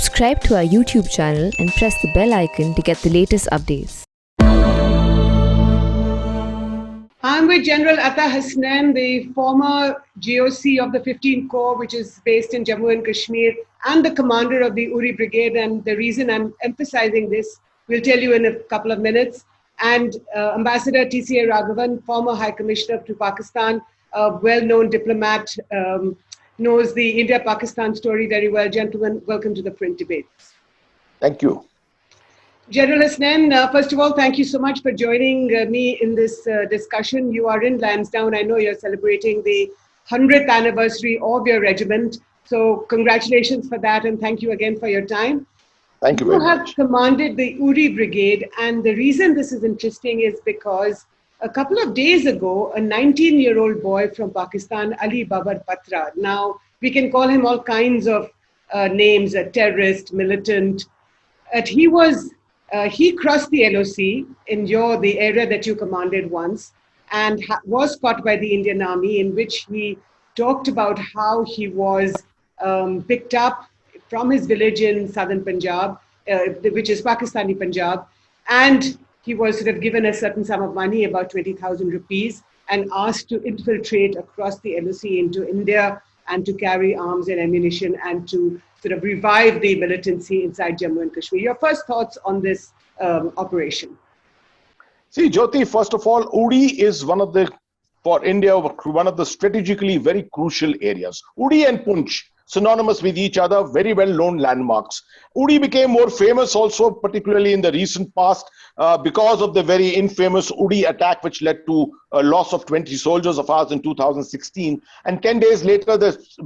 Subscribe to our YouTube channel and press the bell icon to get the latest updates. I'm with General Ata Hasnain, the former GOC of the 15th Corps, which is based in Jammu and Kashmir, and the commander of the Uri Brigade. And the reason I'm emphasizing this, we'll tell you in a couple of minutes. And Ambassador TCA Raghavan, former High Commissioner to Pakistan, a well-known diplomat, knows the India-Pakistan story very well. Gentlemen, welcome to the Print Debate. Thank you. General Hasnain, first of all, thank you so much for joining me in this discussion. You are in Lansdowne. I know you're celebrating the 100th anniversary of your regiment. So congratulations for that, and thank you again for your time. Thank you very much. You have commanded the Uri Brigade, and the reason this is interesting is because a couple of days ago, a 19-year-old boy from Pakistan, Ali Babar Patra, now we can call him all kinds of names, a terrorist, militant, he crossed the LoC in the area that you commanded once, and was caught by the Indian Army, in which he talked about how he was picked up from his village in southern Punjab, which is Pakistani Punjab, and he was sort of given a certain sum of money, about 20,000 rupees, and asked to infiltrate across the LoC into India and to carry arms and ammunition and to sort of revive the militancy inside Jammu and Kashmir. Your first thoughts on this operation? See, Jyoti, first of all, Uri is for India, one of the strategically very crucial areas. Uri and Poonch, synonymous with each other, very well-known landmarks. Uri became more famous also, particularly in the recent past, because of the very infamous Uri attack, which led to a loss of 20 soldiers of ours in 2016. And 10 days later,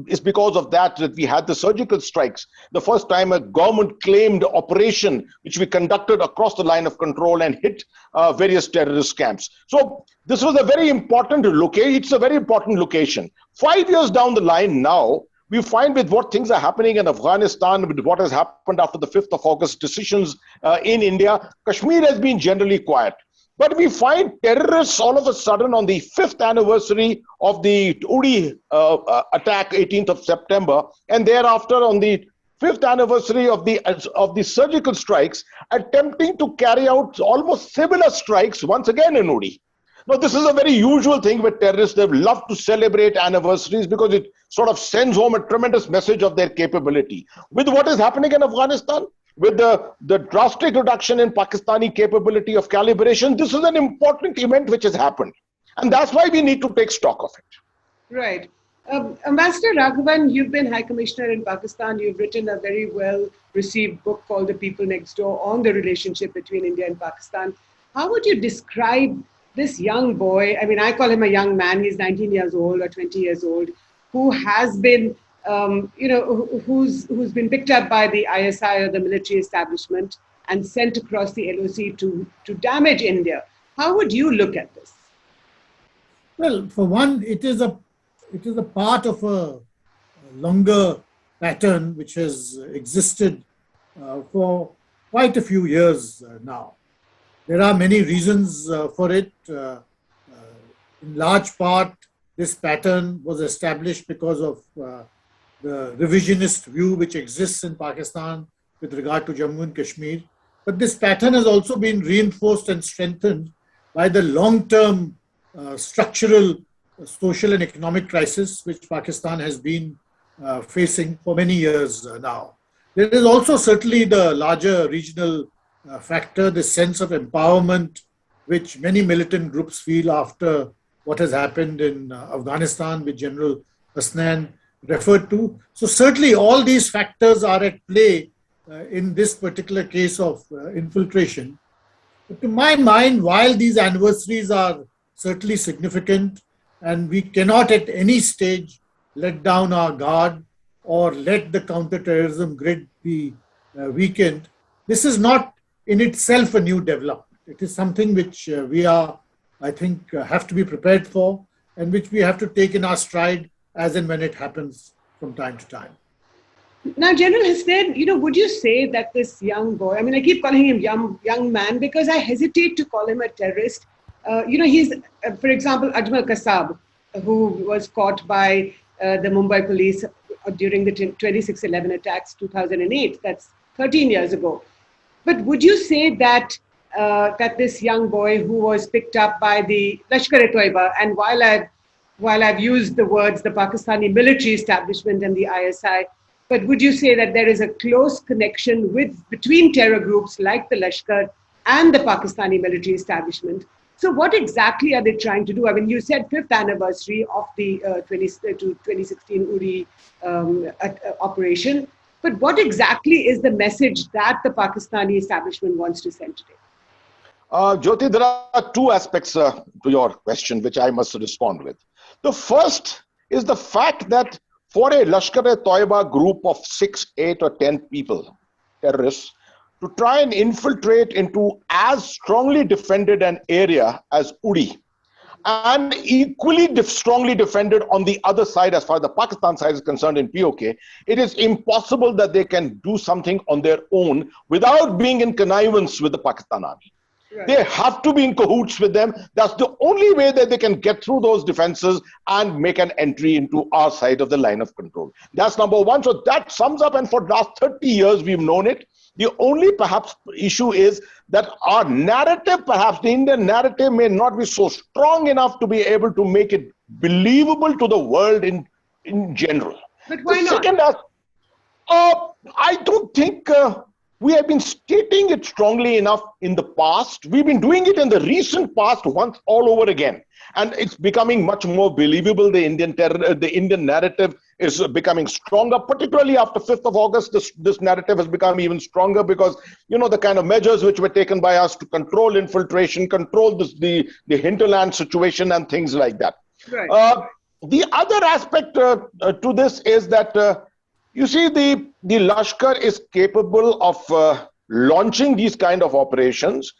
it's because of that we had the surgical strikes. The first time a government-claimed operation, which we conducted across the line of control and hit various terrorist camps. So this was a very important location. It's a very important location. 5 years down the line now, we find with what things are happening in Afghanistan, with what has happened after the 5th of August decisions in India, Kashmir has been generally quiet. But we find terrorists all of a sudden on the 5th anniversary of the Uri attack, 18th of September, and thereafter on the 5th anniversary of the surgical strikes, attempting to carry out almost similar strikes once again in Uri. Now, this is a very usual thing with terrorists. They love to celebrate anniversaries because it sort of sends home a tremendous message of their capability. With what is happening in Afghanistan, with the drastic reduction in Pakistani capability of calibration, this is an important event which has happened. And that's why we need to take stock of it. Right. Ambassador Raghavan, you've been High Commissioner in Pakistan. You've written a very well-received book called The People Next Door on the relationship between India and Pakistan. How would you describe this young boy? I mean, I call him a young man. He's 19 years old or 20 years old, who has been, who's been picked up by the ISI or the military establishment and sent across the LoC to damage India. How would you look at this? Well, for one, it is a part of a longer pattern which has existed for quite a few years now. There are many reasons for it. In large part, this pattern was established because of the revisionist view which exists in Pakistan with regard to Jammu and Kashmir. But this pattern has also been reinforced and strengthened by the long-term structural social and economic crisis which Pakistan has been facing for many years now. There is also certainly the larger regional factor, the sense of empowerment which many militant groups feel after what has happened in Afghanistan, which General Hasnain referred to. So certainly all these factors are at play in this particular case of infiltration. But to my mind, while these anniversaries are certainly significant and we cannot at any stage let down our guard or let the counter-terrorism grid be weakened, this is not in itself a new development. It is something which we are, I think, have to be prepared for and which we have to take in our stride as and when it happens from time to time. Now, General Hasnain, would you say that this young boy, I mean, I keep calling him young man because I hesitate to call him a terrorist. He's, for example, Ajmal Kasab, who was caught by the Mumbai police during the 26/11 attacks, 2008. That's 13 years ago. But would you say that that this young boy who was picked up by the Lashkar-e-Toiba, and while I've used the words the Pakistani military establishment and the ISI, but would you say that there is a close connection between terror groups like the Lashkar and the Pakistani military establishment? So what exactly are they trying to do? I mean, you said 5th anniversary of the 2016 Uri operation, but what exactly is the message that the Pakistani establishment wants to send today? Jyoti, there are two aspects to your question which I must respond with. The first is the fact that for a Lashkar-e-Toiba group of 6, 8 or 10 people, terrorists, to try and infiltrate into as strongly defended an area as Uri, and equally strongly defended on the other side as far as the Pakistan side is concerned in POK, it is impossible that they can do something on their own without being in connivance with the Pakistan army. Right. They have to be in cahoots with them. That's the only way that they can get through those defenses and make an entry into our side of the line of control. That's number one. So that sums up, and for the last 30 years we've known it. The only perhaps issue is that our narrative, perhaps the Indian narrative, may not be so strong enough to be able to make it believable to the world in general. But why not? Second, I don't think we have been stating it strongly enough in the past. We've been doing it in the recent past once all over again. And it's becoming much more believable. The Indian narrative is becoming stronger, particularly after 5th of August. This narrative has become even stronger because, you know, the kind of measures which were taken by us to control infiltration, control the hinterland situation and things like that. Right. The other aspect to this is that, you see, the Lashkar is capable of launching these kind of operations,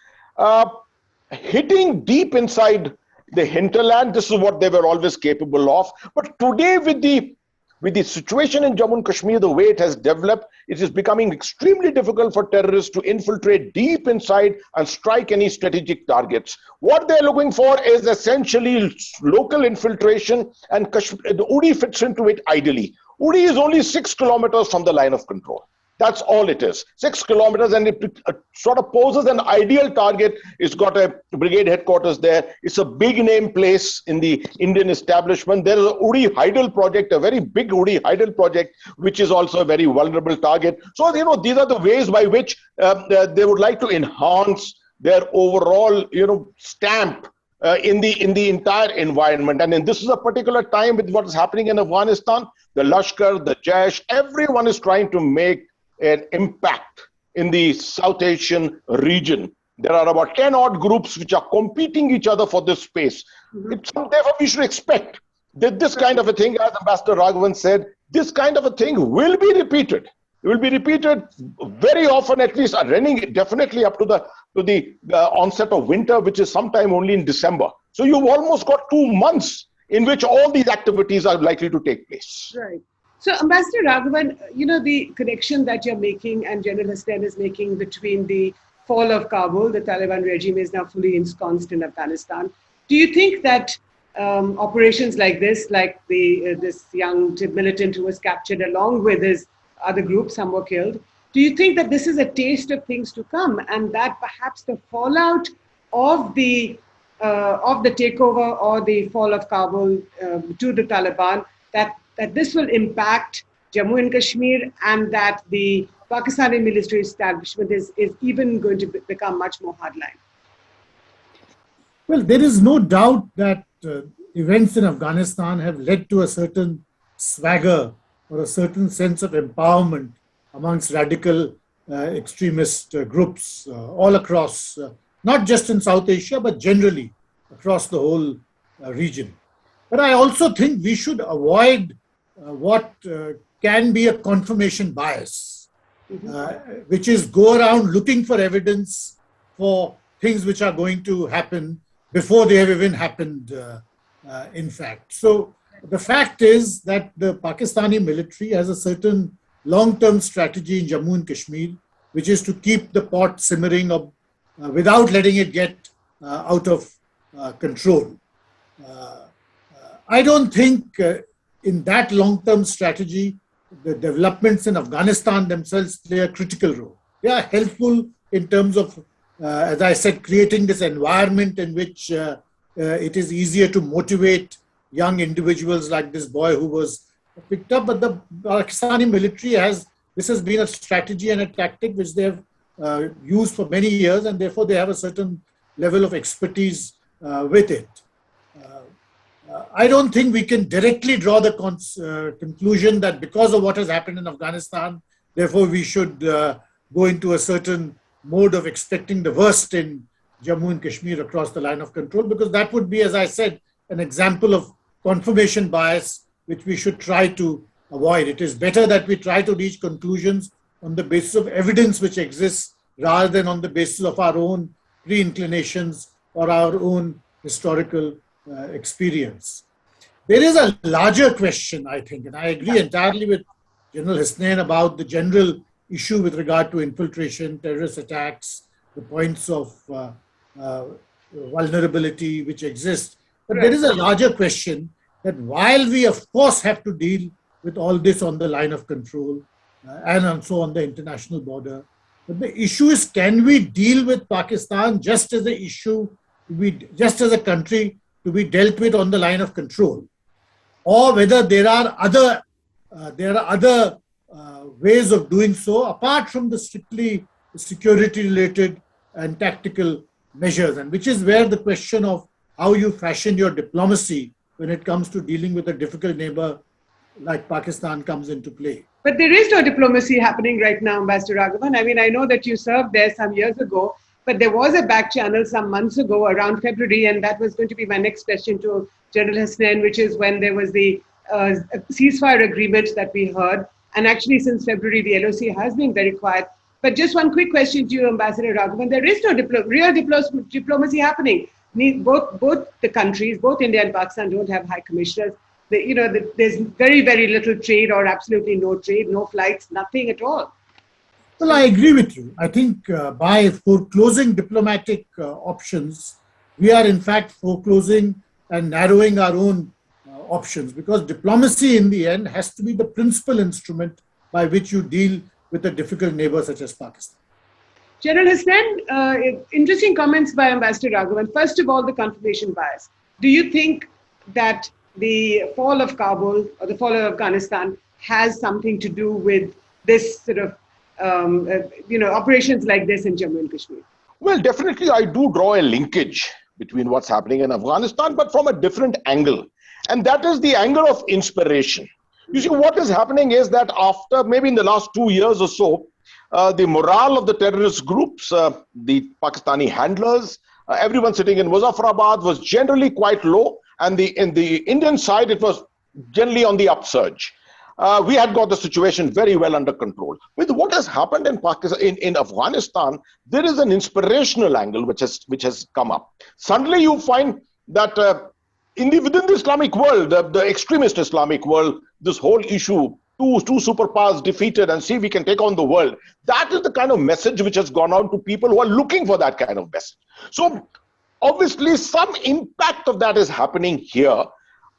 hitting deep inside the hinterland. This is what they were always capable of. But today, with the situation in Jammu and Kashmir, the way it has developed, it is becoming extremely difficult for terrorists to infiltrate deep inside and strike any strategic targets. What they're looking for is essentially local infiltration, and the Uri fits into it ideally. Uri is only 6 kilometers from the line of control. That's all it is. 6 kilometers, and it sort of poses an ideal target. It's got a brigade headquarters there. It's a big name place in the Indian establishment. There is a Uri Hydel project, a very big Uri Hydel project, which is also a very vulnerable target. So, you know, these are the ways by which they would like to enhance their overall, you know, stamp in the entire environment. And this is a particular time with what is happening in Afghanistan. The Lashkar, the Jaish, everyone is trying to make an impact in the South Asian region. There are about 10 odd groups which are competing each other for this space. Mm-hmm. Therefore, we should expect that this kind of a thing, as Ambassador Raghavan said, this kind of a thing will be repeated. It will be repeated very often, at least running definitely up to the onset of winter, which is sometime only in December. So you've almost got 2 months in which all these activities are likely to take place. Right. So, Ambassador Raghavan, you know, the connection that you're making and General Hasnain is making between the fall of Kabul, the Taliban regime is now fully ensconced in Afghanistan. Do you think that operations like this, like this young militant who was captured along with his other groups, some were killed, do you think that this is a taste of things to come, and that perhaps the fallout of the takeover or the fall of Kabul to the Taliban, that this will impact Jammu and Kashmir, and that the Pakistani military establishment is even going to become much more hardline? Well, there is no doubt that events in Afghanistan have led to a certain swagger or a certain sense of empowerment amongst radical extremist groups all across, not just in South Asia, but generally across the whole region. But I also think we should avoid what can be a confirmation bias, which is go around looking for evidence for things which are going to happen before they have even happened, in fact. So the fact is that the Pakistani military has a certain long-term strategy in Jammu and Kashmir, which is to keep the pot simmering without letting it get out of control. I don't think in that long-term strategy, the developments in Afghanistan themselves play a critical role. They are helpful in terms of, as I said, creating this environment in which it is easier to motivate young individuals like this boy who was picked up. But the Pakistani military this has been a strategy and a tactic which they have used for many years, and therefore they have a certain level of expertise with it. I don't think we can directly draw the conclusion that because of what has happened in Afghanistan, therefore we should go into a certain mode of expecting the worst in Jammu and Kashmir across the line of control, because that would be, as I said, an example of confirmation bias, which we should try to avoid. It is better that we try to reach conclusions on the basis of evidence which exists rather than on the basis of our own pre-inclinations or our own historical experience. There is a larger question, I think, and I agree entirely with General Hasnain about the general issue with regard to infiltration, terrorist attacks, the points of vulnerability which exist. But there is a larger question that while we, of course, have to deal with all this on the line of control and also on the international border, but the issue is, can we deal with Pakistan just as a issue, just as a country to be dealt with on the line of control, or whether there are other ways of doing so apart from the strictly security-related and tactical measures, and which is where the question of how you fashion your diplomacy when it comes to dealing with a difficult neighbor like Pakistan comes into play. But there is no diplomacy happening right now, Ambassador Raghavan. I mean, I know that you served there some years ago, but there was a back channel some months ago around February, and that was going to be my next question to General Hasnain, which is when there was the ceasefire agreement that we heard. And actually, since February, the LoC has been very quiet. But just one quick question to you, Ambassador Raghavan. There is no real diplomacy happening. Both the countries, both India and Pakistan, don't have high commissioners. There's very, very little trade, or absolutely no trade, no flights, nothing at all. Well, I agree with you. I think by foreclosing diplomatic options, we are in fact foreclosing and narrowing our own options, because diplomacy in the end has to be the principal instrument by which you deal with a difficult neighbor such as Pakistan. General Hasnain, interesting comments by Ambassador Raghavan. First of all, the confirmation bias. Do you think that the fall of Kabul or the fall of Afghanistan has something to do with this sort of operations like this in Jammu and Kashmir? Well, definitely I do draw a linkage between what's happening in Afghanistan, but from a different angle. And that is the angle of inspiration. You see, what is happening is that after maybe in the last 2 years or so, the morale of the terrorist groups, the Pakistani handlers, everyone sitting in Muzaffarabad was generally quite low. And in the Indian side, it was generally on the upsurge. We had got the situation very well under control. With what has happened in Pakistan, in Afghanistan, there is an inspirational angle which has come up. Suddenly you find that within the Islamic world, the extremist Islamic world, this whole issue, two superpowers defeated and see we can take on the world. That is the kind of message which has gone out to people who are looking for that kind of message. So obviously some impact of that is happening here.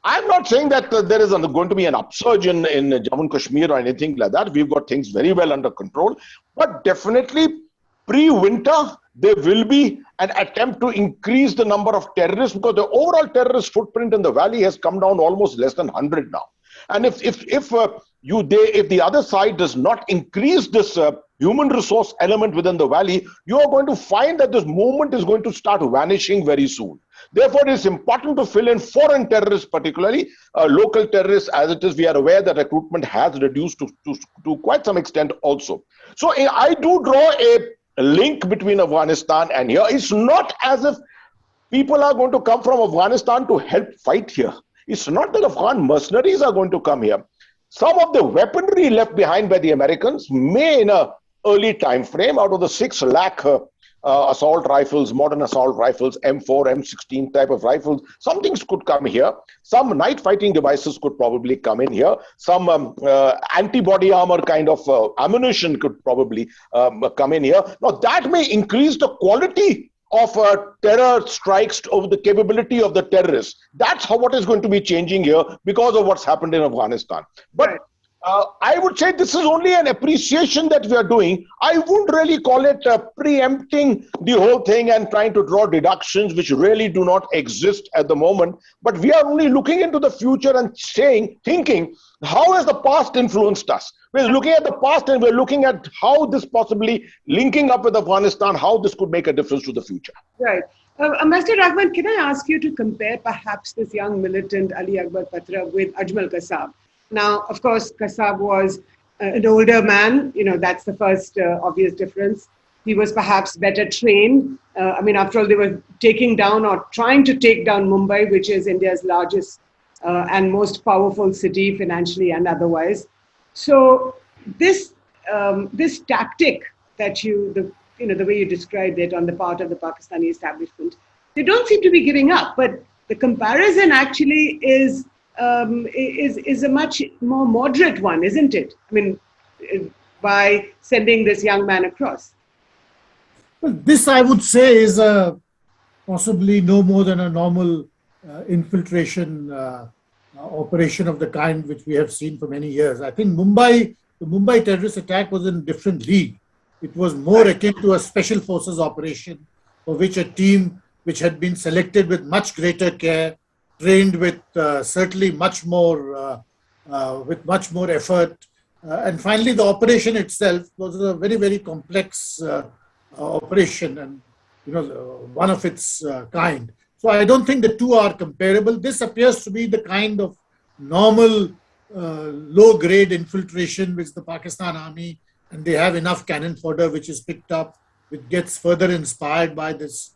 I'm not saying that there is going to be an upsurge in Jammu and Kashmir or anything like that. We've got things very well under control. But definitely pre-winter, there will be an attempt to increase the number of terrorists, because the overall terrorist footprint in the valley has come down almost less than 100 now. And if the other side does not increase this human resource element within the valley, you are going to find that this movement is going to start vanishing very soon. Therefore, it is important to fill in foreign terrorists, particularly local terrorists, as it is. We are aware that recruitment has reduced to quite some extent also. So I do draw a link between Afghanistan and here. It's not as if people are going to come from Afghanistan to help fight here. It's not that Afghan mercenaries are going to come here. Some of the weaponry left behind by the Americans may, in an early time frame, out of the 6 lakh assault rifles, modern assault rifles, M4, M16 type of rifles, some things could come here. Some night fighting devices could probably come in here. Some antibody armor kind of ammunition could probably come in here. Now that may increase the quality of terror strikes over the capability of the terrorists. That's what is going to be changing here because of what's happened in Afghanistan. But I would say this is only an appreciation that we are doing. I wouldn't really call it preempting the whole thing and trying to draw deductions which really do not exist at the moment. But we are only looking into the future and thinking, how has the past influenced us? We're looking at the past and we're looking at how this possibly linking up with Afghanistan, how this could make a difference to the future. Right. Ambassador Raghavan, can I ask you to compare perhaps this young militant Ali Akbar Patra with Ajmal Kasab? Now, of course, Kasab was an older man. That's the first obvious difference. He was perhaps better trained. After all, they were taking down or trying to take down Mumbai, which is India's largest and most powerful city financially and otherwise. So this tactic that the way you described it on the part of the Pakistani establishment, they don't seem to be giving up. But the comparison actually is a much more moderate one, isn't it? By sending this young man across. Well, this I would say is possibly no more than a normal infiltration operation of the kind which we have seen for many years. I think the Mumbai terrorist attack was in a different league. It was more akin to a special forces operation for which a team which had been selected with much greater care, trained with certainly much more effort. And finally, the operation itself was a very, very complex operation and one of its kind. So I don't think the two are comparable. This appears to be the kind of normal low-grade infiltration which the Pakistan army, and they have enough cannon fodder which is picked up, which gets further inspired by this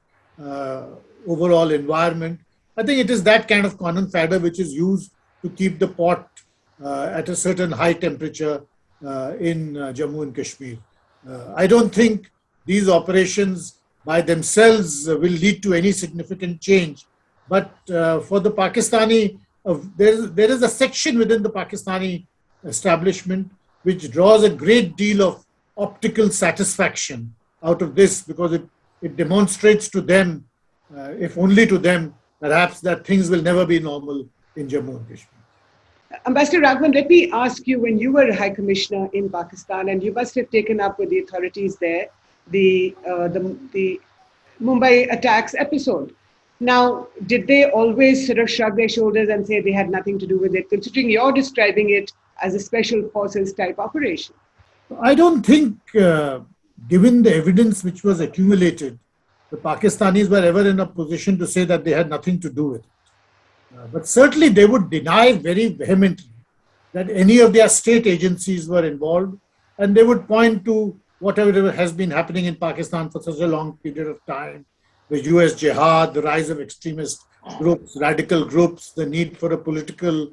overall environment. I think it is that kind of cannon fodder which is used to keep the pot at a certain high temperature in Jammu and Kashmir. I don't think these operations by themselves will lead to any significant change. But for the Pakistani, there is a section within the Pakistani establishment which draws a great deal of optical satisfaction out of this, because it demonstrates to them, if only to them, perhaps that things will never be normal in Jammu and Kashmir. Ambassador Raghavan, let me ask you, when you were High Commissioner in Pakistan, and you must have taken up with the authorities there, the Mumbai attacks episode. Now, did they always sort of shrug their shoulders and say they had nothing to do with it, considering you're describing it as a special forces type operation? I don't think, given the evidence which was accumulated, the Pakistanis were ever in a position to say that they had nothing to do with it. But certainly they would deny very vehemently that any of their state agencies were involved, and they would point to whatever has been happening in Pakistan for such a long period of time, the US jihad, the rise of extremist groups, radical groups, the need for a political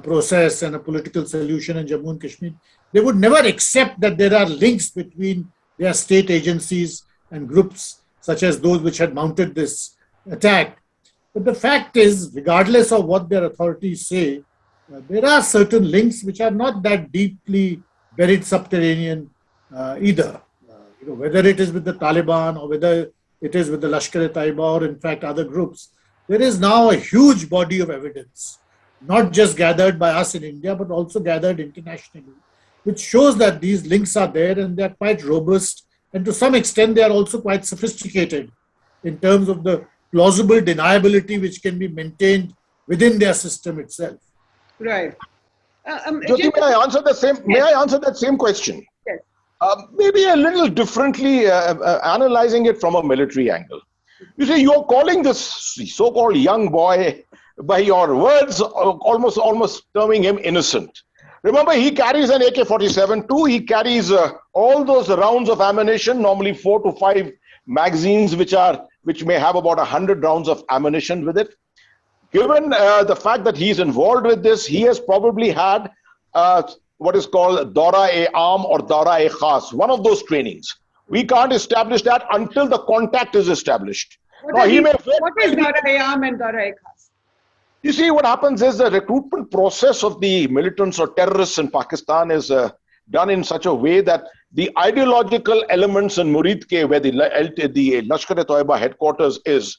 process and a political solution in Jammu and Kashmir. They would never accept that there are links between their state agencies and groups such as those which had mounted this attack. But the fact is, regardless of what their authorities say, there are certain links which are not that deeply buried subterranean either. Whether it is with the Taliban or whether it is with the Lashkar-e-Taiba or in fact other groups, there is now a huge body of evidence, not just gathered by us in India, but also gathered internationally, which shows that these links are there and they are quite robust, and to some extent they are also quite sophisticated in terms of the plausible deniability which can be maintained within their system itself. Right. Jyoti, may I answer the same? Yes. May I answer that same question? Yes. Maybe a little differently, analyzing it from a military angle. You see, you're calling this so-called young boy, by your words, almost terming him innocent. Remember, he carries an AK-47 too. He carries all those rounds of ammunition, normally 4 to 5 magazines, which may have about 100 rounds of ammunition with it. Given the fact that he's involved with this, he has probably had what is called Daura-e-Aam or Daura-e-Khas, one of those trainings. We can't establish that until the contact is established. What is Daura-e-Aam and Daura-e-Khas? You see, what happens is the recruitment process of the militants or terrorists in Pakistan is done in such a way that the ideological elements in Muridke, where the Lashkar-e-Taiba headquarters is,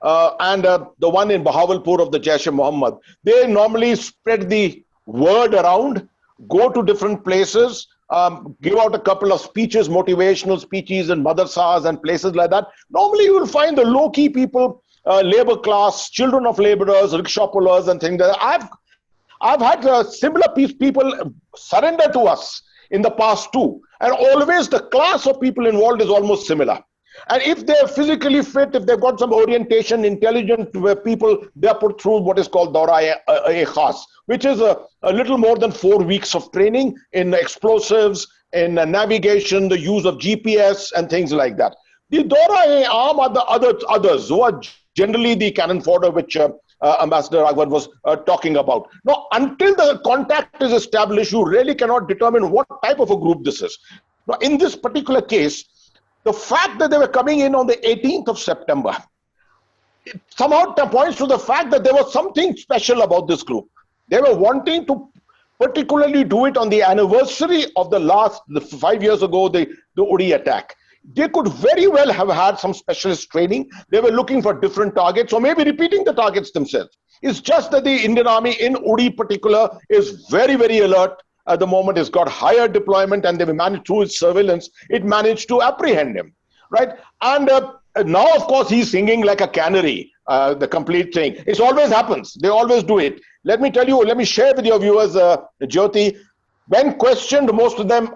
and the one in Bahawalpur of the Jaish-e-Mohammed, they normally spread the word around, go to different places, give out a couple of speeches, motivational speeches in madrasas and places like that. Normally you will find the low-key people, labor class, children of laborers, rickshaw pullers and things like that. I've had similar people surrender to us in the past too. And always the class of people involved is almost similar. And if they're physically fit, if they've got some orientation, intelligent people, they're put through what is called Daura-e-Khas, which is a little more than 4 weeks of training in explosives, in navigation, the use of GPS and things like that. The Daura-e-Aam are the others who are generally the cannon fodder which Ambassador Raghavan was talking about. Now, until the contact is established, you really cannot determine what type of a group this is. Now, in this particular case, the fact that they were coming in on the 18th of September, it somehow points to the fact that there was something special about this group. They were wanting to particularly do it on the anniversary of the 5 years ago, the Uri attack. They could very well have had some specialist training. They were looking for different targets or maybe repeating the targets themselves. It's just that the Indian Army in Uri particular is very, very alert. At the moment, it's got higher deployment and they've managed through its surveillance, it managed to apprehend him, right? And now, of course, he's singing like a canary, the complete thing. It always happens. They always do it. Let me tell you, let me share with your viewers, Jyoti, when questioned, most of them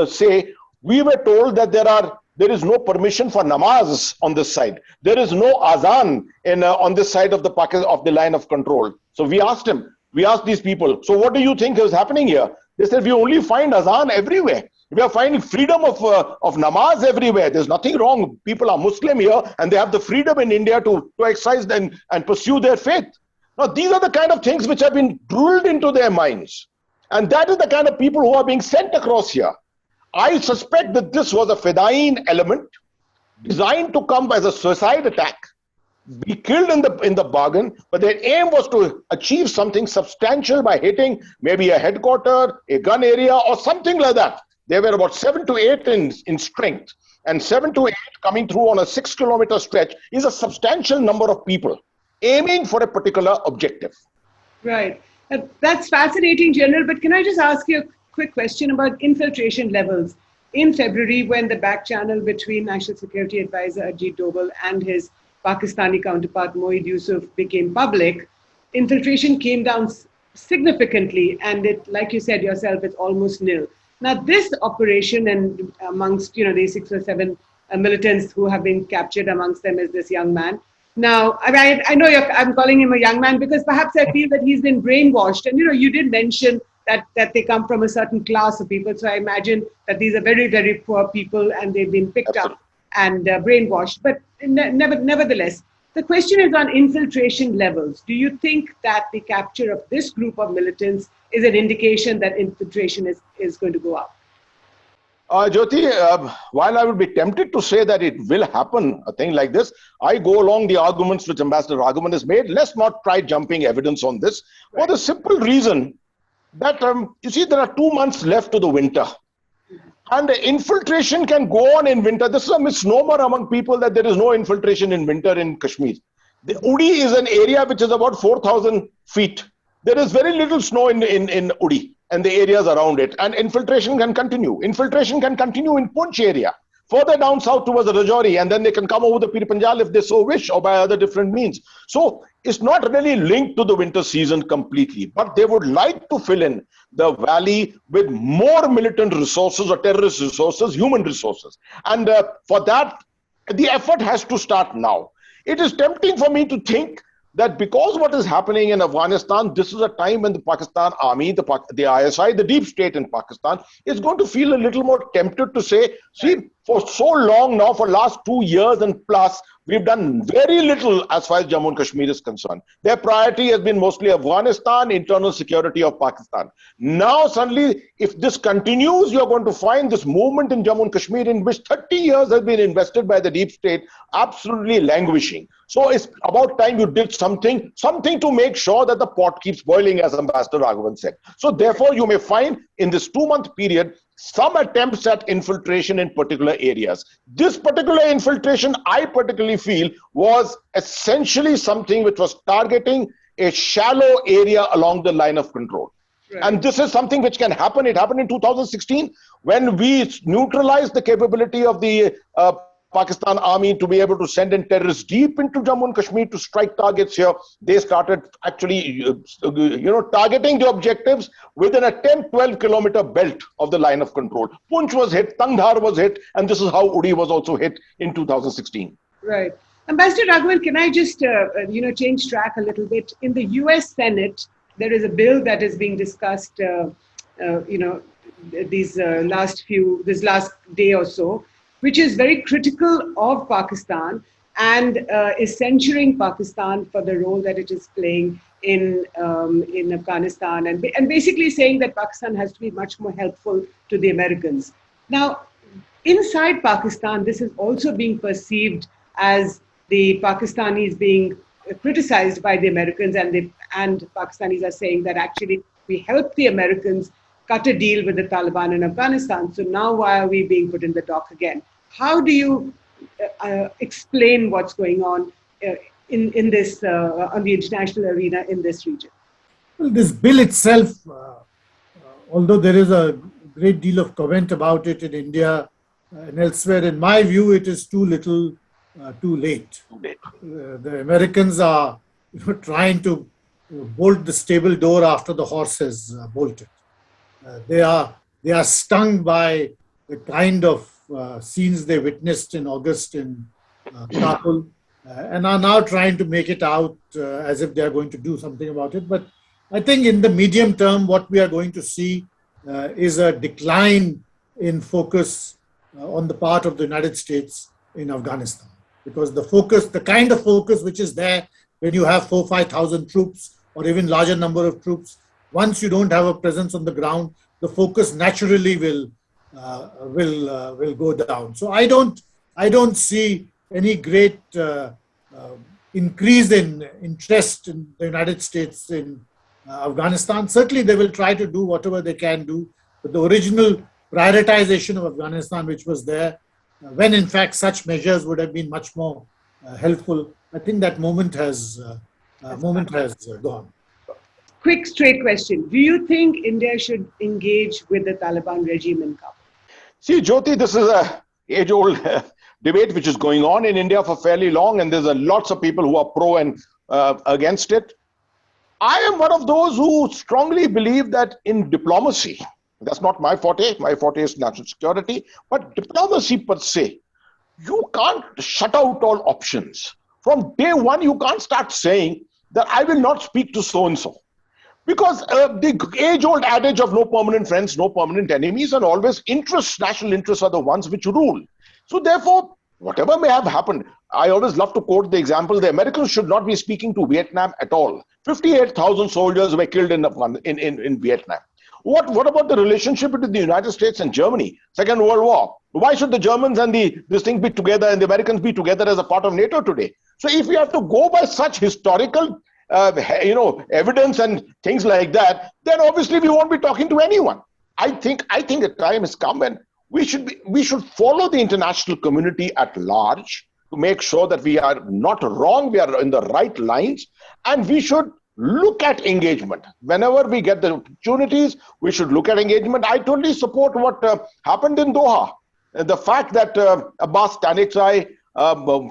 say, we were told that there is no permission for namaz on this side. There is no azan on this side of the line of control. So we asked these people, so what do you think is happening here? They said, we only find azan everywhere. We are finding freedom of namaz everywhere. There's nothing wrong. People are Muslim here and they have the freedom in India to exercise and pursue their faith. Now, these are the kind of things which have been drilled into their minds. And that is the kind of people who are being sent across here. I suspect that this was a Fedayeen element designed to come as a suicide attack, be killed in the bargain, but their aim was to achieve something substantial by hitting maybe a headquarter, a gun area, or something like that. They were about 7 to 8 in strength, and 7 to 8 coming through on a 6-kilometer stretch is a substantial number of people aiming for a particular objective. Right. That's fascinating, General, but can I just ask you a quick question about infiltration levels? In February, when the back channel between National Security Advisor Ajit Doval and his Pakistani counterpart Moeed Yusuf became public, infiltration came down significantly, and it, like you said yourself, it's almost nil. Now, this operation, and amongst the 6 or 7 militants who have been captured, amongst them is this young man. Now, I know I'm calling him a young man because perhaps I feel that he's been brainwashed, and you did mention that they come from a certain class of people. So I imagine that these are very, very poor people and they've been picked up and brainwashed. But nevertheless, the question is on infiltration levels. Do you think that the capture of this group of militants is an indication that infiltration is going to go up? Jyoti, while I would be tempted to say that it will happen, a thing like this, I go along the arguments which Ambassador Raghavan has made. Let's not try jumping evidence on this for the simple reason that, you see, there are 2 months left to the winter. And the infiltration can go on in winter. This is a misnomer among people that there is no infiltration in winter in Kashmir. The Uri is an area which is about 4,000 feet. There is very little snow in Uri and the areas around it. And infiltration can continue. Infiltration can continue in Poonch area, further down south towards the Rajouri, and then they can come over the Pir Panjal if they so wish, or by other different means. So it's not really linked to the winter season completely, but they would like to fill in the valley with more militant resources or terrorist resources, human resources. And for that, the effort has to start now. It is tempting for me to think that because what is happening in Afghanistan, this is a time when the Pakistan army, the ISI, the deep state in Pakistan is going to feel a little more tempted to say, see, for so long now, for last 2 years and plus, we've done very little as far as Jammu and Kashmir is concerned. Their priority has been mostly Afghanistan, internal security of Pakistan. Now, suddenly, if this continues, you're going to find this movement in Jammu and Kashmir in which 30 years has been invested by the deep state absolutely languishing. So it's about time you did something to make sure that the pot keeps boiling, as Ambassador Raghavan said. So therefore, you may find in this 2-month period, some attempts at infiltration in particular areas. This particular infiltration, I particularly feel, was essentially something which was targeting a shallow area along the line of control. Right. And this is something which can happen. It happened in 2016 when we neutralized the capability of the Pakistan army to be able to send in terrorists deep into Jammu and Kashmir to strike targets here. They started actually, targeting the objectives within a 10-12 kilometer belt of the line of control. Poonch was hit, Tangdhar was hit, and this is how Uri was also hit in 2016. Right. Ambassador Raghavan, can I just, change track a little bit? In the US Senate, there is a bill that is being discussed, this last day or so, which is very critical of Pakistan and is censuring Pakistan for the role that it is playing in Afghanistan and basically saying that Pakistan has to be much more helpful to the Americans. Now, inside Pakistan, this is also being perceived as the Pakistanis being criticized by the Americans, and Pakistanis are saying that actually we helped the Americans cut a deal with the Taliban in Afghanistan. So now why are we being put in the dock again? How do you explain what's going on in this on the international arena in this region? Well, this bill itself, although there is a great deal of comment about it in India and elsewhere, in my view, it is too little, too late. The Americans are trying to bolt the stable door after the horse has bolted. They are stung by the kind of scenes they witnessed in August in Kabul and are now trying to make it out as if they are going to do something about it. But I think in the medium term, what we are going to see is a decline in focus on the part of the United States in Afghanistan. Because the kind of focus which is there when you have 4,000-5,000 troops or even larger number of troops, once you don't have a presence on the ground, the focus naturally will go down. So I don't see any great increase in interest in the United States in Afghanistan. Certainly they will try to do whatever they can do, but the original prioritization of Afghanistan, which was there, when in fact such measures would have been much more helpful, I think that moment has gone. Quick, straight question. Do you think India should engage with the Taliban regime in Kabul? See, Jyoti, this is a age-old debate which is going on in India for fairly long, and there's lots of people who are pro and against it. I am one of those who strongly believe that in diplomacy, that's not my forte is national security, but diplomacy per se, you can't shut out all options. From day one, you can't start saying that I will not speak to so-and-so. Because the age-old adage of no permanent friends, no permanent enemies, and always national interests are the ones which rule. So therefore, whatever may have happened, I always love to quote the example, the Americans should not be speaking to Vietnam at all. 58,000 soldiers were killed in Vietnam. What about the relationship between the United States and Germany? Second World War. Why should the Germans and this thing be together and the Americans be together as a part of NATO today? So if we have to go by such historical evidence and things like that, then obviously we won't be talking to anyone. I think the time has come when we should follow the international community at large to make sure that we are not wrong, we are in the right lines, and we should look at engagement. Whenever we get the opportunities, we should look at engagement. I totally support what happened in Doha. The fact that Abbas Taniksai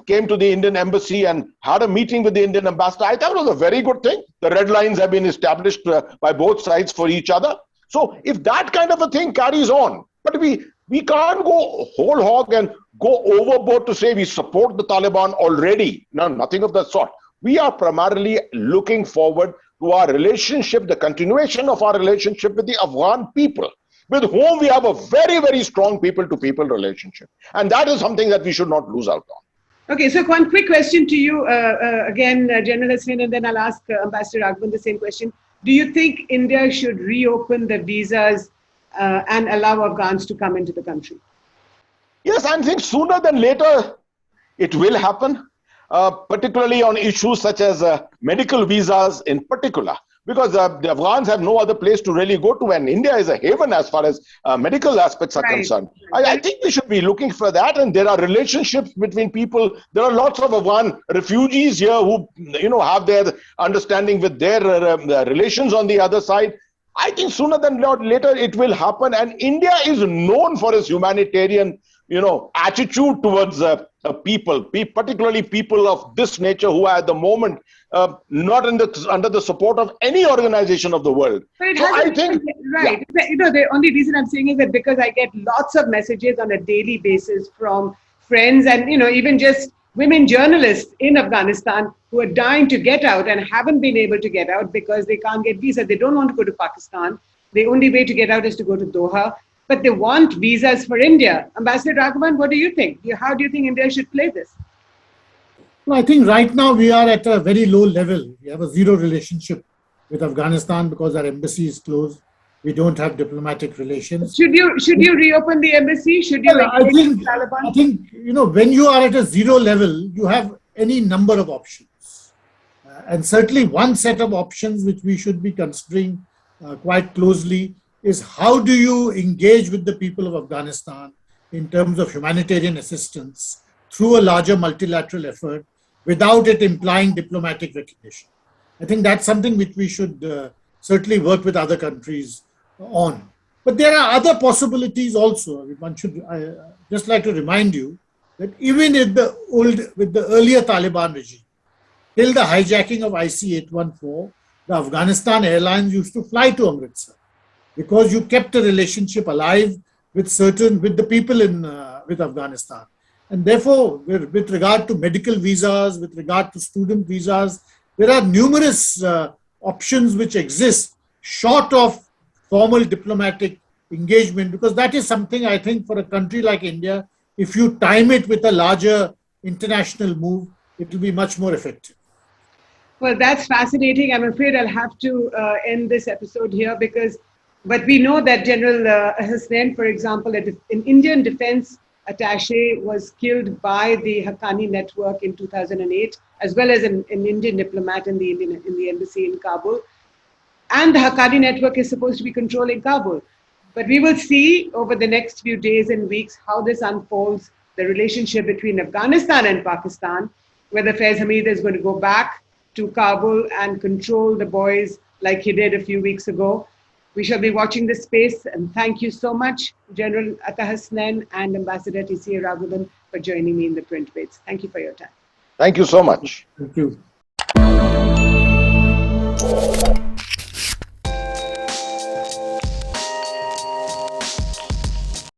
came to the Indian embassy and had a meeting with the Indian ambassador, I thought it was a very good thing. The red lines have been established by both sides for each other. So if that kind of a thing carries on, but we can't go whole hog and go overboard to say we support the Taliban already. No, nothing of that sort. We are primarily looking forward to our relationship, the continuation of our relationship with the Afghan people, with whom we have a very, very strong people-to-people relationship. And that is something that we should not lose out on. Okay, so one quick question to you, again, General Hasnain, and then I'll ask Ambassador Raghavan the same question. Do you think India should reopen the visas and allow Afghans to come into the country? Yes, I think sooner than later it will happen, particularly on issues such as medical visas in particular. Because the Afghans have no other place to really go to, and India is a haven as far as medical aspects are concerned. I think we should be looking for that, and there are relationships between people. There are lots of Afghan refugees here who, have their understanding with their relations on the other side. I think sooner than later it will happen. And India is known for its humanitarian, attitude towards people, particularly people of this nature who are at the moment not under the support of any organization of the world. So I think right. Yeah. The only reason I'm saying is that because I get lots of messages on a daily basis from friends and even just women journalists in Afghanistan who are dying to get out and haven't been able to get out because they can't get visa. They don't want to go to Pakistan. The only way to get out is to go to Doha, but they want visas for India. Ambassador Raghavan, what do you think? How do you think India should play this? Well, I think right now we are at a very low level. We have a zero relationship with Afghanistan because our embassy is closed. We don't have diplomatic relations. Should you reopen the embassy? Should you? Well, I think when you are at a zero level, you have any number of options, and certainly one set of options which we should be considering quite closely is how do you engage with the people of Afghanistan in terms of humanitarian assistance through a larger multilateral effort without it implying diplomatic recognition. I think that's something which we should certainly work with other countries on. But there are other possibilities also. One should just like to remind you that even with the earlier Taliban regime, till the hijacking of IC-814, the Afghanistan Airlines used to fly to Amritsar because you kept a relationship alive with the people with Afghanistan. And therefore, with regard to medical visas, with regard to student visas, there are numerous options which exist short of formal diplomatic engagement, because that is something I think for a country like India, if you time it with a larger international move, it will be much more effective. Well, that's fascinating. I'm afraid I'll have to end this episode here but we know that General Hasnain, for example, an Indian defense attaché was killed by the Haqqani network in 2008, as well as an Indian diplomat in the embassy in Kabul. And the Haqqani network is supposed to be controlling Kabul. But we will see over the next few days and weeks how this unfolds, the relationship between Afghanistan and Pakistan, whether Faiz Hamid is going to go back to Kabul and control the boys like he did a few weeks ago. We shall be watching this space, and thank you so much, General Ata Hasnain and Ambassador TCA Raghavan, for joining me in the Print Bits. Thank you for your time. Thank you so much. Thank you.